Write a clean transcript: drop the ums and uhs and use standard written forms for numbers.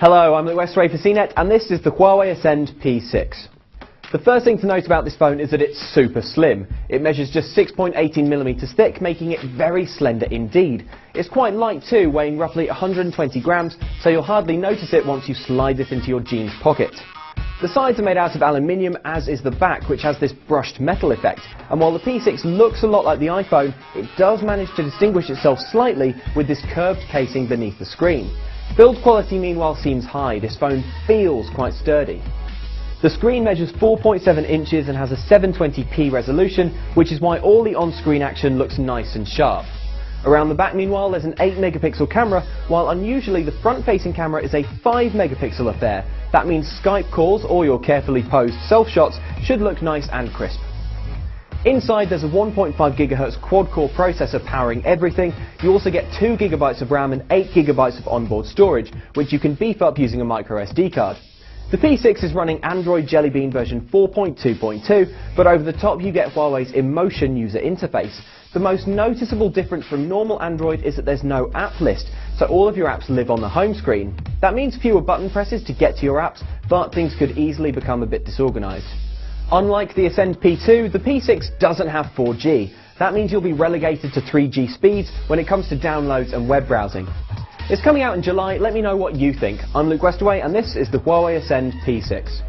Hello, I'm Luke Westray for CNET, and this is the Huawei Ascend P6. The first thing to note about this phone is that it's super slim. It measures just 6.18mm thick, making it very slender indeed. It's quite light too, weighing roughly 120 grams, so you'll hardly notice it once you slide it into your jeans pocket. The sides are made out of aluminium, as is the back, which has this brushed metal effect, and while the P6 looks a lot like the iPhone, it does manage to distinguish itself slightly with this curved casing beneath the screen. Build quality meanwhile seems high. This phone feels quite sturdy. The screen measures 4.7 inches and has a 720p resolution, which is why all the on-screen action looks nice and sharp. Around the back meanwhile there's an 8-megapixel camera, while unusually the front-facing camera is a 5-megapixel affair. That means Skype calls or your carefully posed self-shots should look nice and crisp. Inside there's a 1.5 GHz quad-core processor powering everything. You also get 2 GB of RAM and 8 GB of onboard storage, which you can beef up using a microSD card. The P6 is running Android Jelly Bean version 4.2.2, but over the top you get Huawei's Emotion user interface. The most noticeable difference from normal Android is that there's no app list, so all of your apps live on the home screen. That means fewer button presses to get to your apps, but things could easily become a bit disorganized. Unlike the Ascend P2, the P6 doesn't have 4G. That means you'll be relegated to 3G speeds when it comes to downloads and web browsing. It's coming out in July. Let me know what you think. I'm Luke Westray, and this is the Huawei Ascend P6.